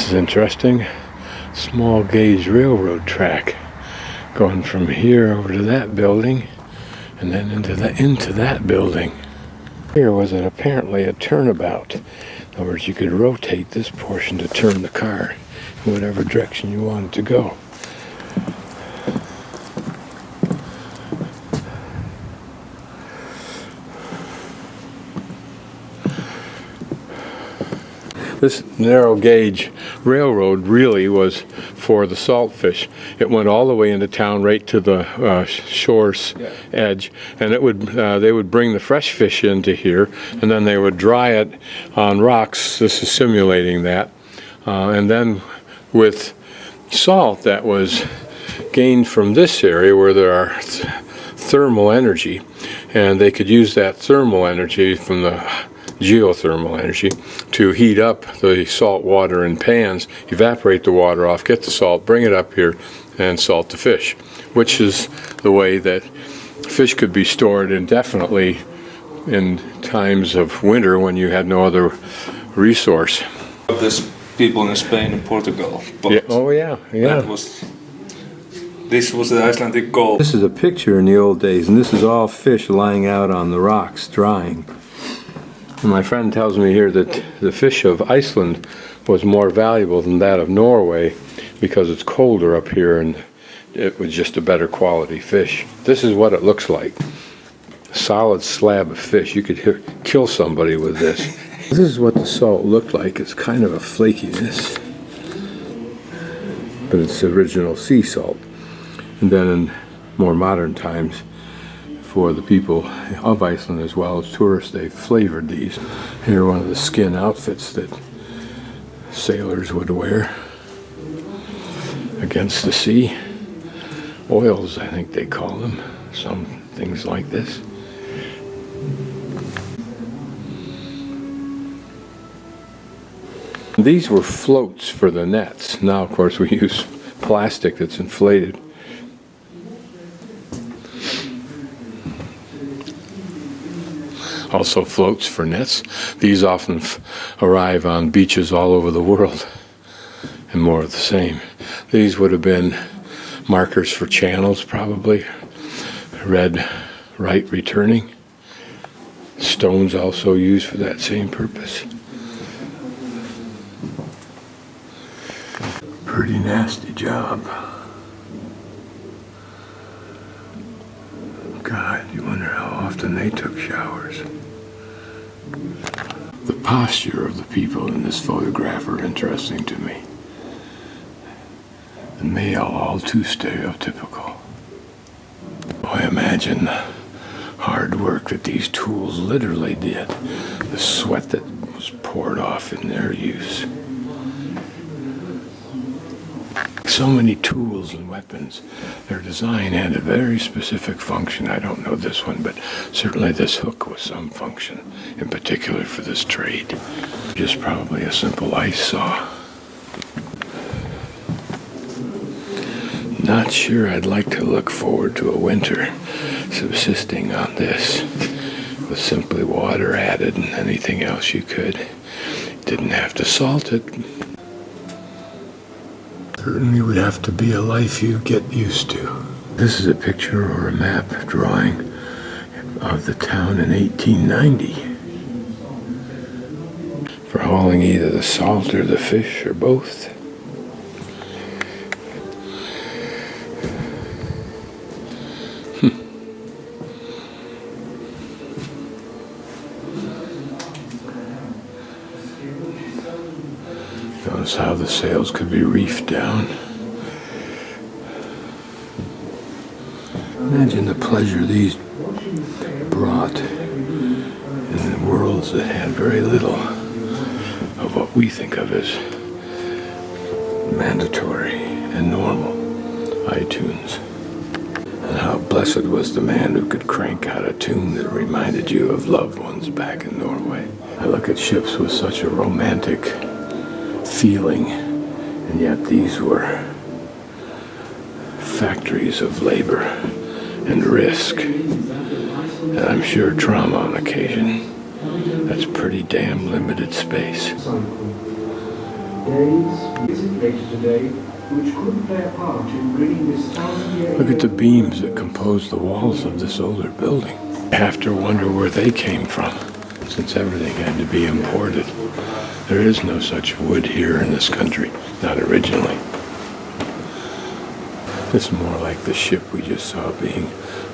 This is interesting. Small gauge railroad track going from here over to that building and then into that building. Here was apparently a turnabout. In other words, you could rotate this portion to turn the car in whatever direction you wanted to go. This narrow gauge railroad really was for the salt fish. It went all the way into town, right to the shore's edge, and it would they would bring the fresh fish into here, and then they would dry it on rocks. This is simulating that, and then with salt that was gained from this area where there are thermal energy, and they could use that thermal energy from the geothermal energy to heat up the salt water in pans, evaporate the water off, get the salt, bring it up here, and salt the fish, which is the way that fish could be stored indefinitely in times of winter when you had no other resource. There's people in Spain and Portugal. But yeah. Oh yeah, yeah. This was the Icelandic gold. This is a picture in the old days, and this is all fish lying out on the rocks, drying. And my friend tells me here that the fish of Iceland was more valuable than that of Norway because it's colder up here and it was just a better quality fish. This is what it looks like. A solid slab of fish. You could kill somebody with this. This is what the salt looked like. It's kind of a flakiness, but it's original sea salt. And then in more modern times, for the people of Iceland as well as tourists, they've flavored these. Here are one of the skin outfits that sailors would wear against the sea. Oils, I think they call them. Some things like this. These were floats for the nets. Now, of course, we use plastic that's inflated. Also floats for nets. These often arrive on beaches all over the world, and more of the same. These would have been markers for channels, probably. Red, right returning. Stones also used for that same purpose. Pretty nasty job. God, you wonder how often they took showers. The posture of the people in this photograph are interesting to me. The male, all too stereotypical. I imagine the hard work that these tools literally did. The sweat that was poured off in their use. So many tools and weapons. Their design had a very specific function. I don't know this one, but certainly this hook was some function, in particular for this trade. Just probably a simple ice saw. Not sure I'd like to look forward to a winter subsisting on this, with simply water added and anything else you could. Didn't have to salt it. Certainly would have to be a life you get used to. This is a picture or a map drawing of the town in 1890 for hauling either the salt or the fish or both. Notice how the sails could be reefed down. Imagine the pleasure these brought in worlds that had very little of what we think of as mandatory and normal iTunes. And how blessed was the man who could crank out a tune that reminded you of loved ones back in Norway. I look at ships with such a romantic feeling, and yet these were factories of labor and risk, and I'm sure trauma on occasion. That's pretty damn limited space. Look at the beams that compose the walls of this older building. I have to wonder where they came from, since everything had to be imported. There is no such wood here in this country, not originally. This is more like the ship we just saw being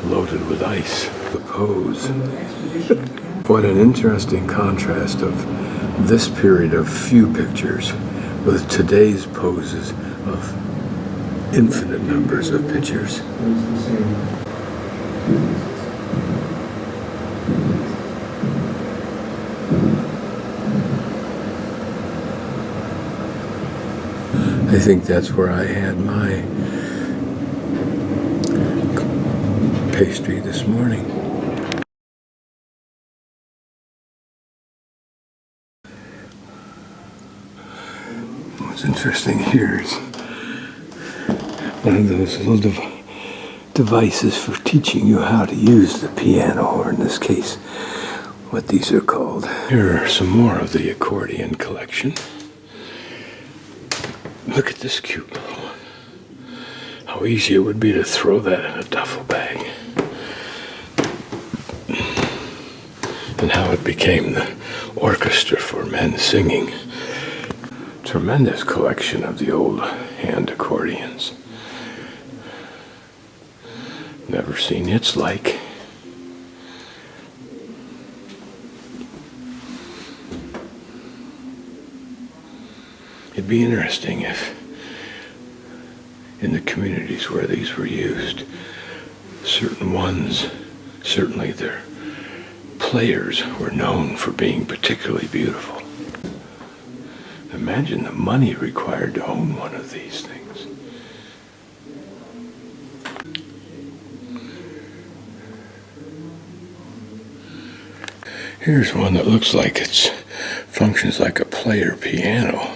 loaded with ice. The pose. What an interesting contrast of this period of few pictures with today's poses of infinite numbers of pictures. I think that's where I had my pastry this morning. What's interesting here is one of those little devices for teaching you how to use the piano, or in this case, what these are called. Here are some more of the accordion collection. Look at this cute little one. How easy it would be to throw that in a duffel bag. And how it became the orchestra for men singing. Tremendous collection of the old hand accordions. Never seen its like. It'd be interesting if, in the communities where these were used, certain ones, certainly their players, were known for being particularly beautiful. Imagine the money required to own one of these things. Here's one that looks like it functions like a player piano.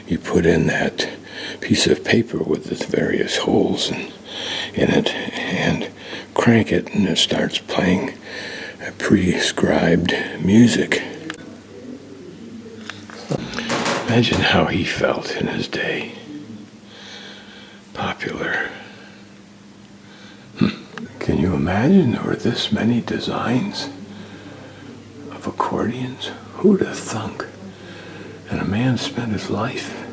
You put in that piece of paper with the various holes in it and crank it, and it starts playing a prescribed music. Imagine how he felt in his day. Popular. Can you imagine there were this many designs of accordions? Who'd have thunk? And a man spent his life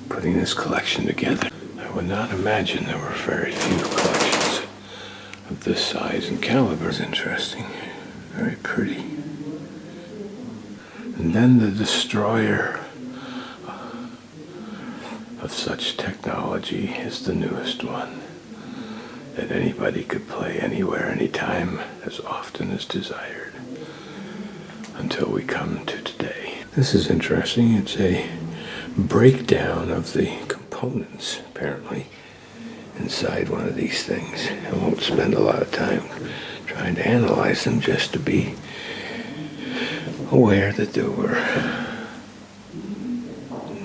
putting this collection together. I would not imagine there were very few collections of this size and caliber. It's interesting. Very pretty. And then the destroyer of such technology is the newest one, that anybody could play anywhere, anytime, as often as desired, until we come to today. This is interesting. It's a breakdown of the components, apparently, inside one of these things. I won't spend a lot of time trying to analyze them, just to be aware that there were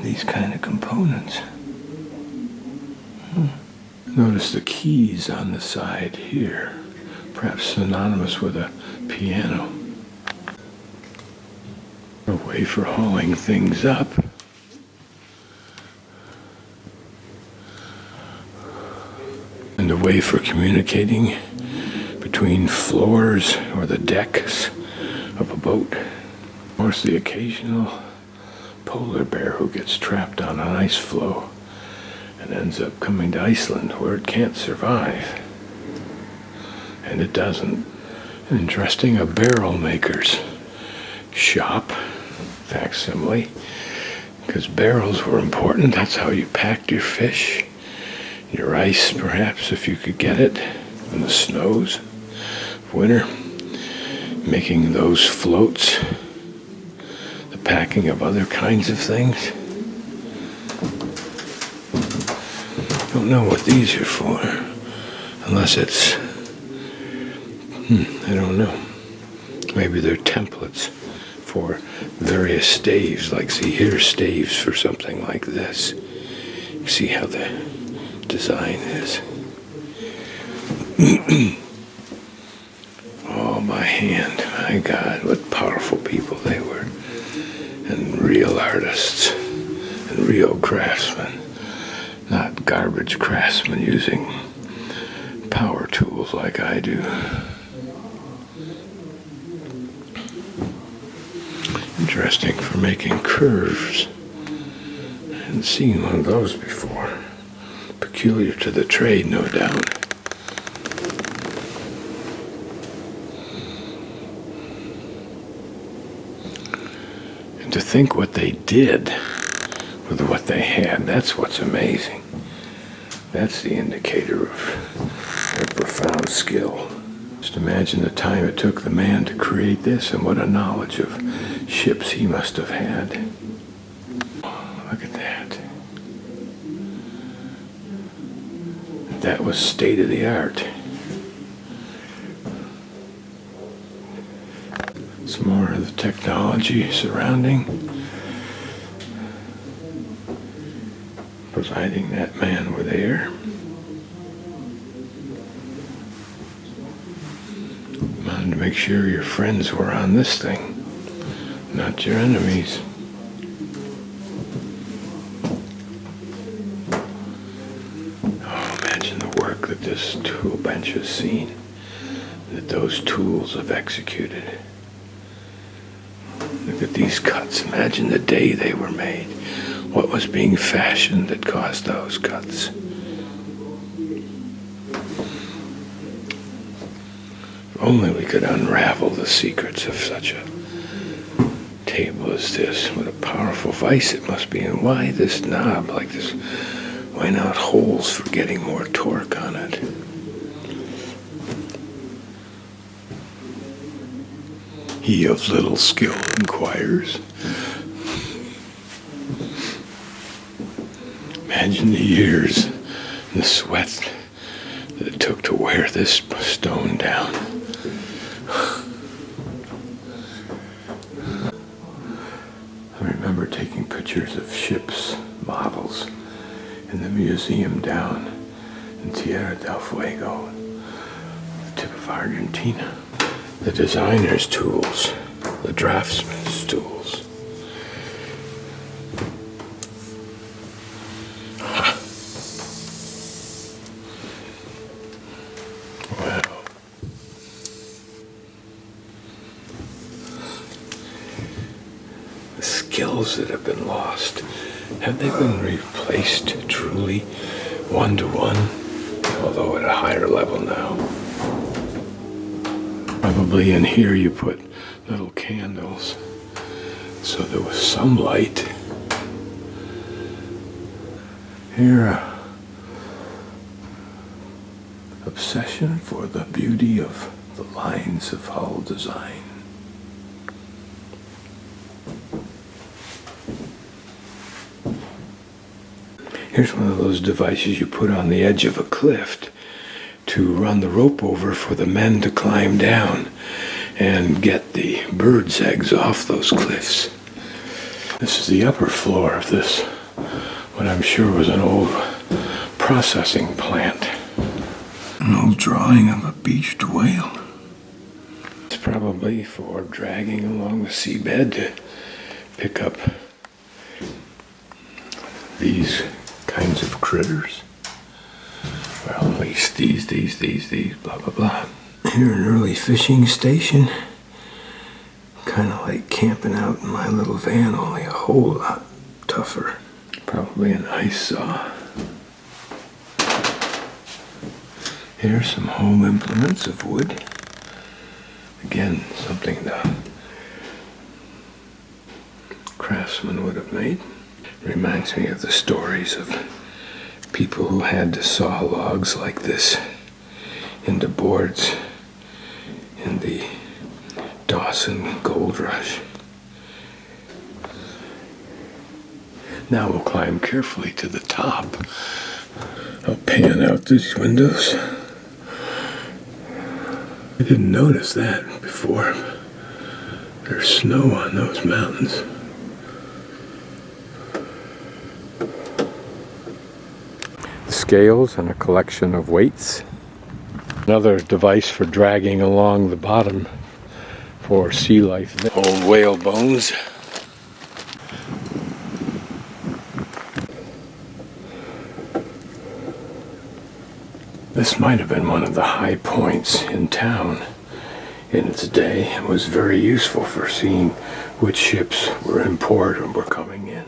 these kind of components. Notice the keys on the side here, perhaps synonymous with a piano. A way for hauling things up. And a way for communicating between floors or the decks of a boat. Of course, the occasional polar bear who gets trapped on an ice floe and ends up coming to Iceland, where it can't survive. And it doesn't. Interesting, a barrel maker's shop, facsimile, because barrels were important. That's how you packed your fish, your ice, perhaps, if you could get it in the snows of winter, making those floats, the packing of other kinds of things. Don't know what these are for, unless it's, I don't know. Maybe they're templates for various staves, like, see, here's staves for something like this. You see how the design is. Oh, by hand. My God, what powerful people they were. And real artists. real craftsmen, not garbage craftsmen using power tools like I do. Interesting for making curves. I hadn't seen one of those before. Peculiar to the trade, no doubt. And to think what they did with what they had, that's what's amazing. That's the indicator of their profound skill. Just imagine the time it took the man to create this and what a knowledge of ships he must have had. Look at that. That was state of the art. Some more of the technology surrounding, providing that man with air. Wanted to make sure your friends were on this thing, not your enemies. Oh, imagine the work that this tool bench has seen, that those tools have executed. Look at these cuts. Imagine the day they were made. What was being fashioned that caused those cuts? If only we could unravel the secrets of such a table as this. What a powerful vice it must be. And why this knob like this? Why not holes for getting more torque on it? He of little skill inquires. Imagine the years and the sweat that it took to wear this stone down. I remember taking pictures of ships, models, in the museum down in Tierra del Fuego, the tip of Argentina. The designer's tools, the draftsman's tools. Wow. The skills that have been lost, have they been replaced truly one-to-one, although at a higher level now? Probably in here you put little candles, so there was some light. Here, obsession for the beauty of the lines of hull design. Here's one of those devices you put on the edge of a cliff to run the rope over for the men to climb down and get the bird's eggs off those cliffs. This is the upper floor of this, what I'm sure was an old processing plant. An old drawing of a beached whale. It's probably for dragging along the seabed to pick up these kinds of critters. Well, at least these, blah, blah, blah. Here, an early fishing station. Kind of like camping out in my little van, only a whole lot tougher. Probably an ice saw. Here's some home implements of wood. Again, something the craftsman would have made. Reminds me of the stories of people who had to saw logs like this into boards in the Dawson Gold Rush. Now we'll climb carefully to the top. I'll pan out these windows. I didn't notice that before. There's snow on those mountains. Scales and a collection of weights. Another device for dragging along the bottom for sea life. Old whale bones. This might have been one of the high points in town in its day. It was very useful for seeing which ships were in port or were coming in.